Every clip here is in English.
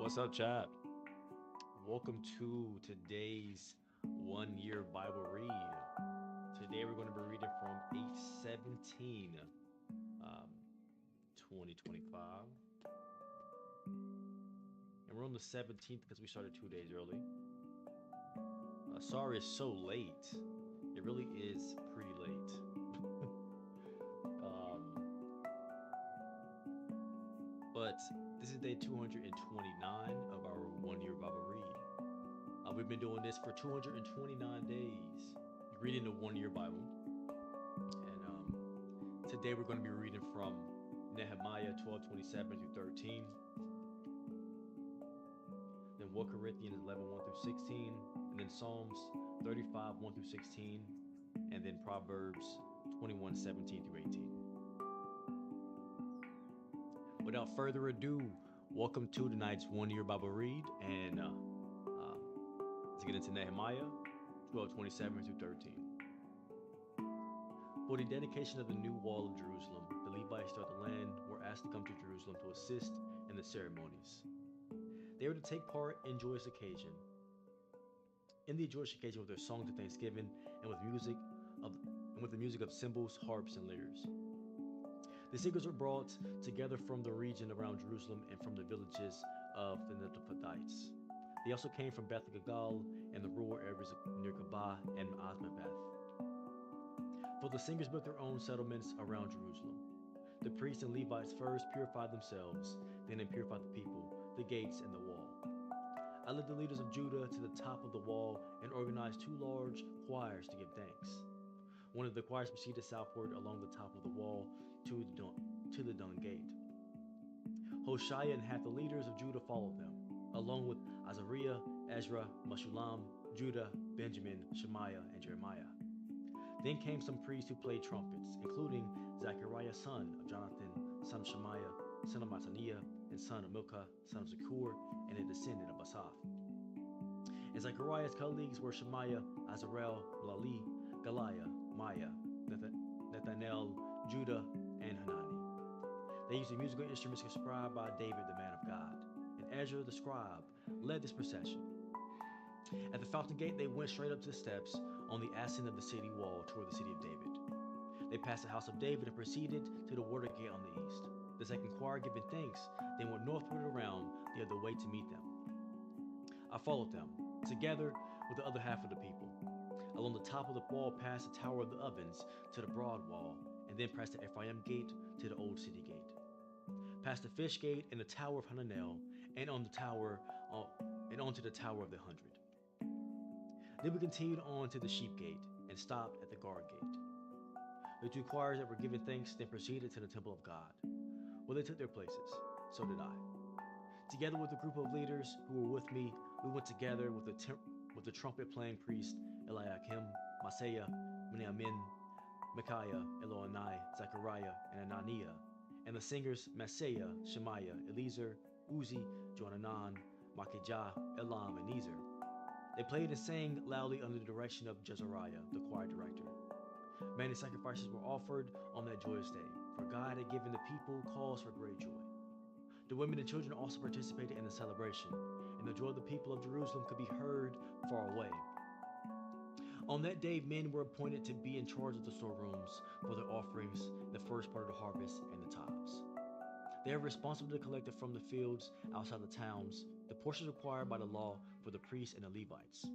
What's up, chat? Welcome to today's 1 year Bible read. Today we're going to be reading from 8:17, um, 2025. And we're on the 17th because we started 2 days early. Sorry it's so late. It really is pretty late. um, but this is day 229 of our 1 year Bible read. We've been doing this for 229 days, reading the 1 year Bible. And today we're going to be reading from Nehemiah 12:27 through 13, then 1 Corinthians 11 1 through 16, and then Psalms 35 1 through 16, and then Proverbs 21 17 through 18. Without further ado, welcome to tonight's 1 year Bible read. And let's get into Nehemiah 12:27 through 13. For the dedication of the new wall of Jerusalem, the Levites throughout the land were asked to come to Jerusalem to assist in the ceremonies. They were to take part in the joyous occasion with their songs of thanksgiving and with the music of cymbals, harps, and lyres. The singers were brought together from the region around Jerusalem and from the villages of the Netophathites. They also came from Beth Gagal and the rural areas near Gabah and Asmaveth. For the singers built their own settlements around Jerusalem. The priests and Levites first purified themselves, then they purified the people, the gates, and the wall. I led the leaders of Judah to the top of the wall and organized 2 large choirs to give thanks. One of the choirs proceeded southward along the top of the wall to the dung gate. Hoshea and half the leaders of Judah followed them, along with Azariah, Ezra, Meshullam, Judah, Benjamin, Shemaiah, and Jeremiah. Then came some priests who played trumpets, including Zechariah, son of Jonathan, son of Shemaiah, son of Mattaniah, and son of Milcah, son of Zakur, and a descendant of Asaph. And Zechariah's colleagues were Shemaiah, Azarel, Lali, Galiah, Maya, Nathanael, Judah, and Hanani. They used the musical instruments prescribed by David, the man of God. And Ezra, the scribe, led this procession. At the fountain gate, they went straight up to the steps on the ascent of the city wall toward the city of David. They passed the house of David and proceeded to the water gate on the east. The second choir, giving thanks, then went northward around the other way to meet them. I followed them, together with the other half of the people, along the top of the wall past the Tower of the Ovens to the broad wall, and then past the Ephraim gate to the old city gate, past the fish gate and the Tower of Hananel, and onto the Tower of the 100. Then we continued on to the sheep gate and stopped at the guard gate. The 2 choirs that were giving thanks then proceeded to the temple of God. Well, they took their places. So did I. Together with a group of leaders who were with me, we went together with the trumpet-playing priest Eliakim, Maaseiah, Miniamin, Micaiah, Elioenai, Zechariah, and Ananiah, and the singers Maaseiah, Shemaiah, Eliezer, Uzi, Johanan, Makijah, Elam, and Ezer. They played and sang loudly under the direction of Jezariah, the choir director. Many sacrifices were offered on that joyous day, for God had given the people cause for great joy. The women and children also participated in the celebration, and the joy of the people of Jerusalem could be heard far away. On that day, men were appointed to be in charge of the storerooms for their offerings, the first part of the harvest, and the tithes. They are responsible to collect it from the fields outside the towns, the portions required by the law for the priests and the Levites.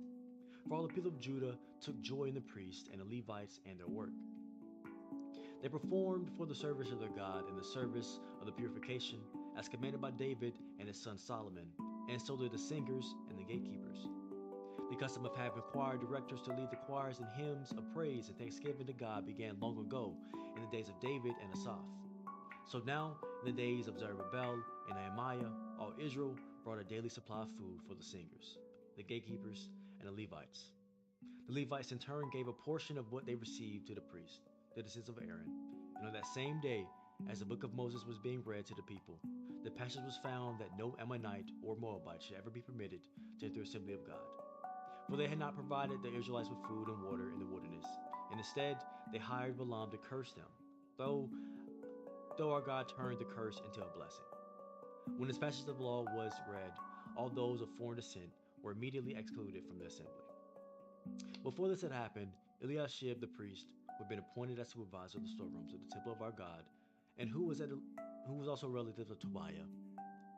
For all the people of Judah took joy in the priests and the Levites and their work. They performed for the service of their God and the service of the purification, as commanded by David and his son Solomon, and so did the singers and the gatekeepers. The custom of having choir directors to lead the choirs in hymns of praise and thanksgiving to God began long ago in the days of David and Asaph. So now, in the days of Zerubbabel and Nehemiah, all Israel brought a daily supply of food for the singers, the gatekeepers, and the Levites. The Levites in turn gave a portion of what they received to the priests, the descendants of Aaron. And on that same day, as the book of Moses was being read to the people, the passage was found that no Ammonite or Moabite should ever be permitted to enter the assembly of God. For they had not provided the Israelites with food and water in the wilderness, and instead they hired Balaam to curse them, though our God turned the curse into a blessing. When this passage of the law was read, all those of foreign descent were immediately excluded from the assembly. Before this had happened, Eliashib the priest, who had been appointed as supervisor of the storerooms of the temple of our God, and who was also a relative of Tobiah.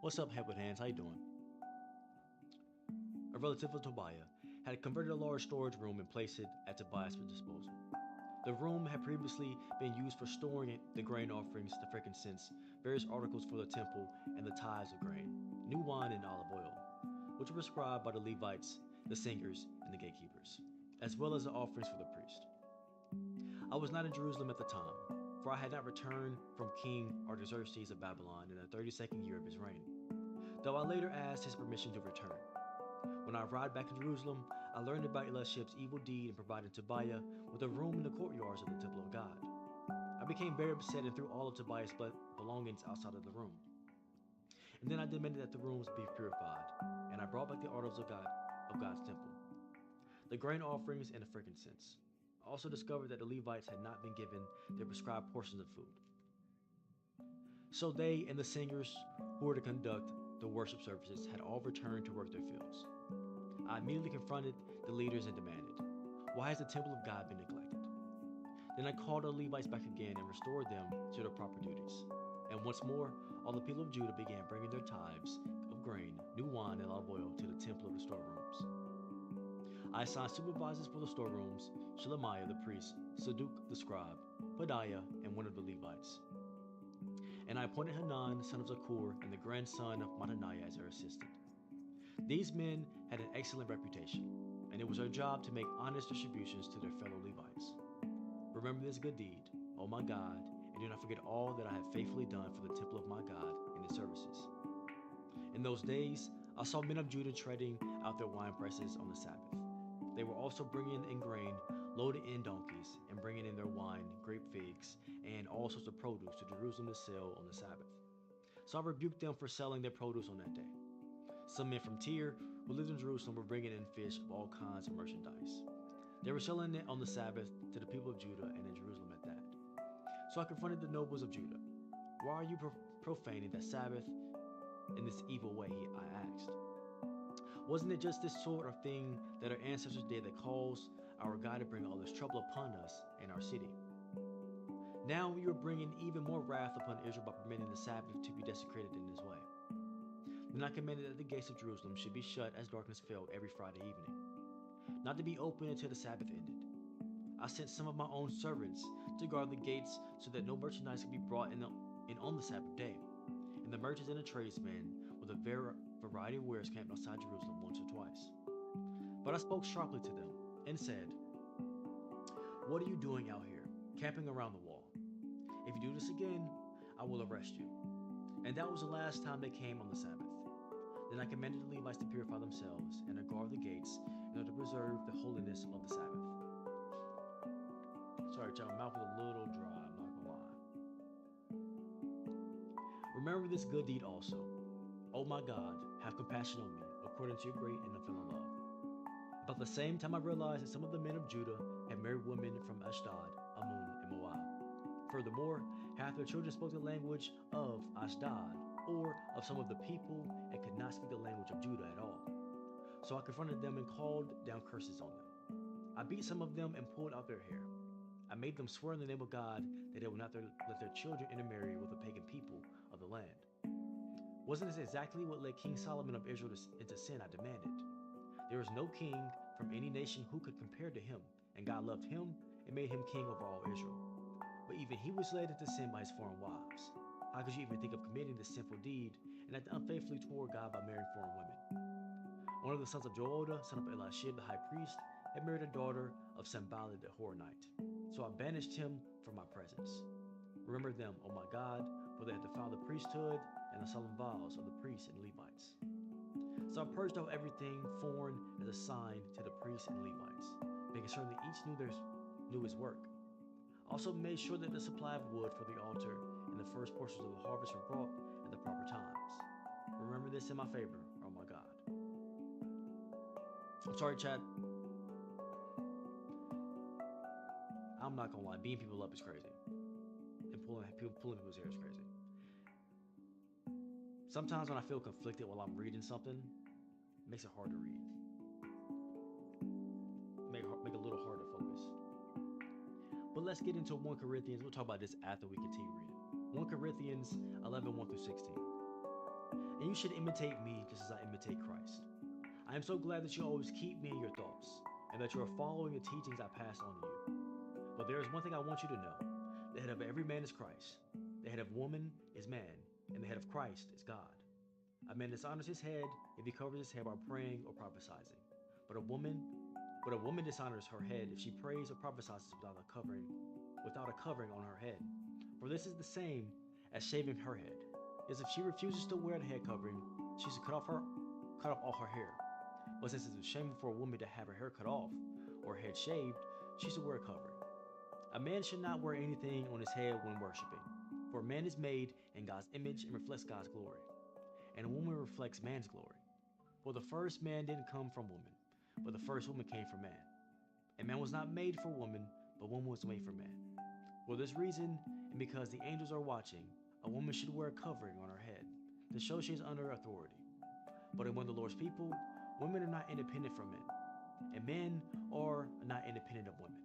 What's up, Head with Hands? How you doing? A relative of Tobiah had converted a large storage room and placed it at Tobiah's disposal. The room had previously been used for storing the grain offerings, the frankincense, various articles for the temple, and the tithes of grain, new wine, and olive oil, which were prescribed by the Levites, the singers, and the gatekeepers, as well as the offerings for the priest. I was not in Jerusalem at the time, for I had not returned from King Artaxerxes of Babylon in the 32nd year of his reign, though I later asked his permission to return. When I arrived back in Jerusalem, I learned about Eliashib's evil deed in providing Tobiah with a room in the courtyards of the temple of God. I became very upset and threw all of Tobiah's belongings outside of the room. And then I demanded that the rooms be purified, and I brought back the articles of God's temple, the grain offerings and the frankincense. I also discovered that the Levites had not been given their prescribed portions of food. So they and the singers who were to conduct the worship services had all returned to work their fields. I immediately confronted the leaders and demanded, "Why has the temple of God been neglected?" Then I called the Levites back again and restored them to their proper duties. And once more, all the people of Judah began bringing their tithes of grain, new wine, and olive oil to the temple of the storerooms. I assigned supervisors for the storerooms, Shelemiah the priest, Saduk the scribe, Pedaiah, and one of the Levites. And I appointed Hanan, son of Zakur, and the grandson of Mattaniah as their assistant. These men had an excellent reputation, and it was their job to make honest distributions to their fellow Levites. Remember this good deed, O my God, and do not forget all that I have faithfully done for the temple of my God and its services. In those days, I saw men of Judah treading out their wine presses on the Sabbath. They were also bringing in grain loaded in donkeys and bringing in their wine, grape figs, and all sorts of produce to Jerusalem to sell on the Sabbath. So I rebuked them for selling their produce on that day. Some men from Tyre who lived in Jerusalem were bringing in fish of all kinds of merchandise. They were selling it on the Sabbath to the people of Judah and in Jerusalem at that. So I confronted the nobles of Judah. "Why are you profaning the Sabbath in this evil way?" I asked. "Wasn't it just this sort of thing that our ancestors did that caused our God to bring all this trouble upon us and our city? Now you are bringing even more wrath upon Israel by permitting the Sabbath to be desecrated in this way." Then I commanded that the gates of Jerusalem should be shut as darkness fell every Friday evening, not to be open until the Sabbath ended. I sent some of my own servants to guard the gates so that no merchandise could be brought in on the Sabbath day, and the merchants and the tradesmen with a variety of wares camped outside Jerusalem once or twice. But I spoke sharply to them and said, "What are you doing out here, camping around the wall? If you do this again, I will arrest you." And that was the last time they came on the Sabbath. Then I commanded the Levites to purify themselves and to guard the gates in order to preserve the holiness of the Sabbath. Sorry, child, my mouth was a little dry, I'm not gonna lie. "Remember this good deed also. O my God, have compassion on me, according to your great and unfailing love." About the same time I realized that some of the men of Judah had married women from Ashdod, Ammon, and Moab. Furthermore, half their children spoke the language of Ashdod, or of some of the people, and could not speak the language of Judah at all. So I confronted them and called down curses on them. I beat some of them and pulled out their hair. I made them swear in the name of God that they would not let their children intermarry with the pagan people of the land. Wasn't this exactly what led King Solomon of Israel into sin? I demanded. There was no king from any nation who could compare to him, and God loved him and made him king over all Israel. But even he was led into sin by his foreign wives. How could you even think of committing this sinful deed and act unfaithfully toward God by marrying foreign women? One of the sons of Joadah, son of Eliashib the high priest, had married a daughter of Sanballat the Horonite. So I banished him from my presence. Remember them, O my God, for they had defiled the priesthood and the solemn vows of the priests and Levites. So I purged out everything foreign as a sign to the priests and Levites, making certain that each knew his work. Also made sure that the supply of wood for the altar and the first portions of the harvest were brought at the proper times. Remember this in my favor, O my God. I'm sorry, Chad. I'm not gonna lie, beating people up is crazy. And pulling people's hair is crazy. Sometimes when I feel conflicted while I'm reading something, makes it hard to read. Make it a little hard to focus. But let's get into 1 Corinthians. We'll talk about this after we continue reading. 1 Corinthians 11, 1 through 16. And you should imitate me just as I imitate Christ. I am so glad that you always keep me in your thoughts, and that you are following the teachings I pass on to you. But there is one thing I want you to know. The head of every man is Christ. The head of woman is man, and the head of Christ is God. A man dishonors his head if he covers his head by praying or prophesying. But a woman dishonors her head if she prays or prophesies without a covering on her head. For this is the same as shaving her head. As if she refuses to wear the head covering, she should cut off all her hair. But since it is shameful for a woman to have her hair cut off or her head shaved, she should wear a covering. A man should not wear anything on his head when worshiping, for a man is made in God's image and reflects God's glory, and a woman reflects man's glory. For the first man didn't come from woman, but the first woman came from man. And man was not made for woman, but woman was made for man. For this reason, and because the angels are watching, a woman should wear a covering on her head to show she is under authority. But among the Lord's people, women are not independent from men, and men are not independent of women.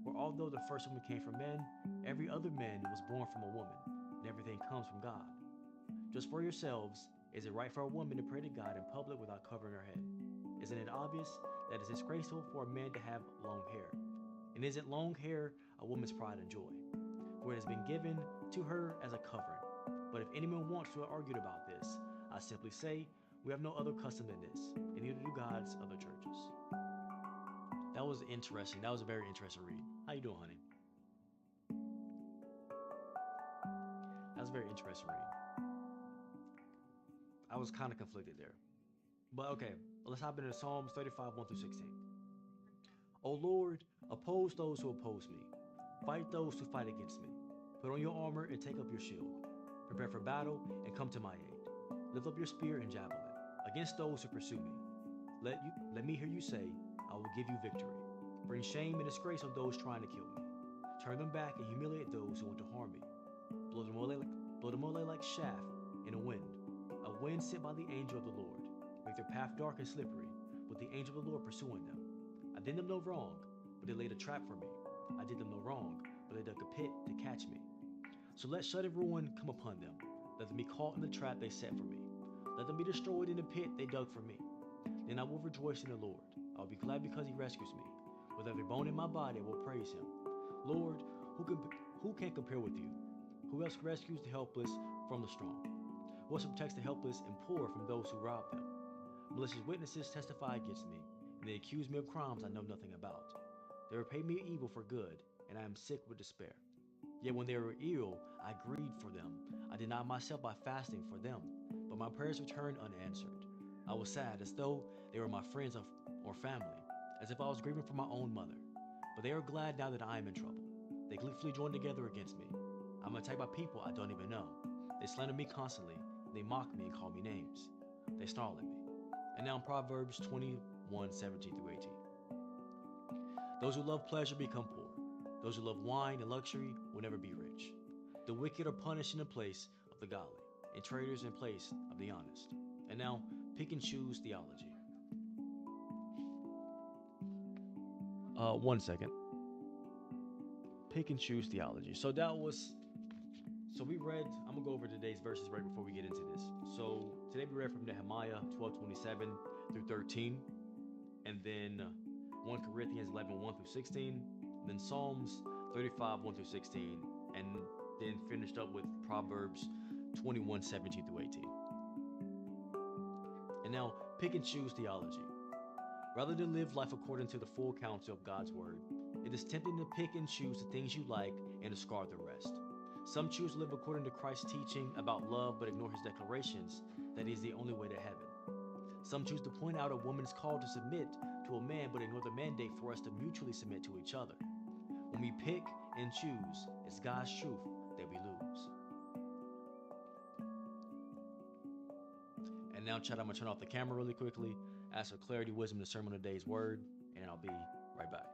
For although the first woman came from men, every other man was born from a woman, and everything comes from God. Just for yourselves, is it right for a woman to pray to God in public without covering her head? Isn't it obvious that it is disgraceful for a man to have long hair? And isn't long hair a woman's pride and joy? For it has been given to her as a covering. But if anyone wants to argue about this, I simply say, we have no other custom than this, and neither do God's other churches. That was interesting. That was a very interesting read. How you doing, honey? That was a very interesting read. I was kind of conflicted there. But okay, let's hop into Psalms 35, 1 through 16. O Lord, oppose those who oppose me. Fight those who fight against me. Put on your armor and take up your shield. Prepare for battle and come to my aid. Lift up your spear and javelin against those who pursue me. Let me hear you say, I will give you victory. Bring shame and disgrace on those trying to kill me. Turn them back and humiliate those who want to harm me. Blow them away like chaff in a wind sent by the angel of the Lord. Make their path dark and slippery, with the angel of the Lord pursuing them. I did them no wrong, but they laid a trap for me. I did them no wrong, but they dug a pit to catch me. So let sudden ruin come upon them. Let them be caught in the trap they set for me. Let them be destroyed in the pit they dug for me. Then I will rejoice in the Lord. I will be glad because he rescues me. With every bone in my body, I will praise him. Lord, who can compare with you? Who else rescues the helpless from the strong? Who else protects the helpless and poor from those who rob them? Malicious witnesses testify against me, and they accuse me of crimes I know nothing about. They repay me evil for good, and I am sick with despair. Yet when they were ill, I grieved for them. I denied myself by fasting for them, but my prayers returned unanswered. I was sad, as though they were my friends or family, as if I was grieving for my own mother. But they are glad now that I am in trouble. They gleefully join together against me. I'm attacked by people I don't even know. They slander me constantly. They mock me and call me names. They snarl at me. And now in Proverbs 21, 17 through 18. Those who love pleasure become poor. Those who love wine and luxury will never be rich. The wicked are punished in the place of the godly, and traitors in place of the honest. And now, pick and choose theology. 1 second. Pick and choose theology. So we read, I'm going to go over today's verses right before we get into this. So today we read from Nehemiah 12:27 through 13, and then 1 Corinthians 11, 1 through 16, then Psalms 35, 1 through 16, and then finished up with Proverbs 21, 17 through 18. And now, pick and choose theology. Rather than live life according to the full counsel of God's word, it is tempting to pick and choose the things you like and discard the rest. Some choose to live according to Christ's teaching about love but ignore his declarations that he is the only way to heaven. Some choose to point out a woman's call to submit to a man but ignore the mandate for us to mutually submit to each other. When we pick and choose, it's God's truth that we lose. And now, chat, I'm going to turn off the camera really quickly, ask for clarity, wisdom, and discernment of today's word, and I'll be right back.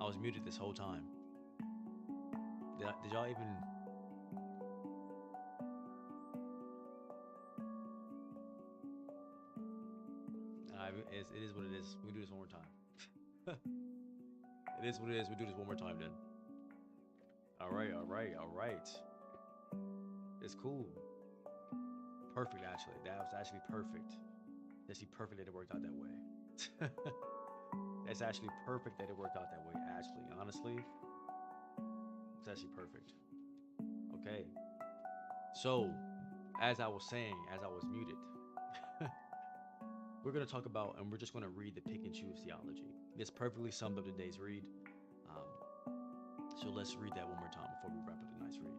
I was muted this whole time. Did y'all even? It is what it is. We do this one more time. It is what it is. We do this one more time then. All right, all right, all right. It's cool. Perfect, actually. That was actually perfect. That's actually perfect that it worked out that way. That's actually perfect that it worked out that way. Actually, honestly, it's actually perfect. Okay. So, as I was saying, as I was muted, we're going to talk about, and we're just going to read the pick and choose theology. This perfectly summed up today's read. So let's read that one more time before we wrap up tonight's read.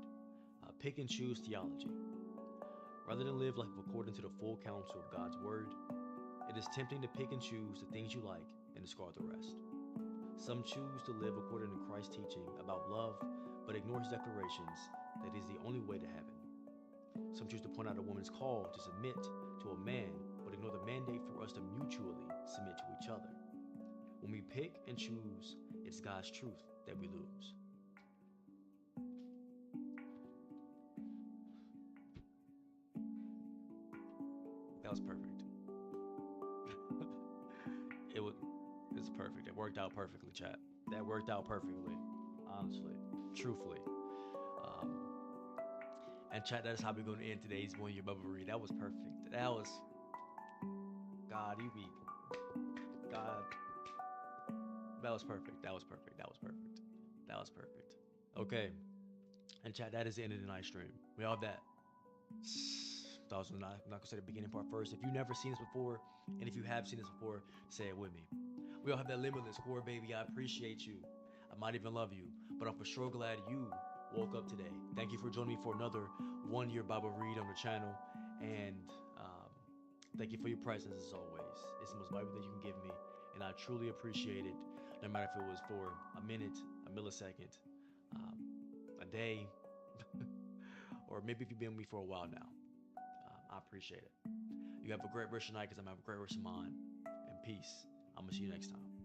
Pick and choose theology. Rather than live life according to the full counsel of God's word, it is tempting to pick and choose the things you like and discard the rest. Some choose to live according to Christ's teaching about love, but ignore his declarations that it is the only way to heaven. Some choose to point out a woman's call to submit to a man, but ignore the mandate for us to mutually submit to each other. When we pick and choose, it's God's truth that we lose. That was perfect. it was it's perfect. It worked out perfectly, chat. That worked out perfectly. Honestly. Truthfully. Um, and chat, that is how we're gonna end today's One Year Bubble Read. That was perfect. That was God, you be God. That was perfect. That was perfect. That was perfect. That was perfect. Okay. And chat, that is the end of tonight's stream. We all have that. That was not, I'm not gonna say the beginning part first. If you've never seen this before, and if you have seen this before, say it with me. We all have that limitless core, baby. I appreciate you. I might even love you, but I'm for sure glad you woke up today. Thank you for joining me for another 1 year Bible read on the channel, and thank you for your presence as always. It's the most valuable thing you can give me, and I truly appreciate it. No matter if it was for a minute, a millisecond, um, a day, or maybe if you've been with me for a while now. I appreciate it. You have a great rest of your night because I'm having a great rest of mine. And peace. I'm going to see you next time.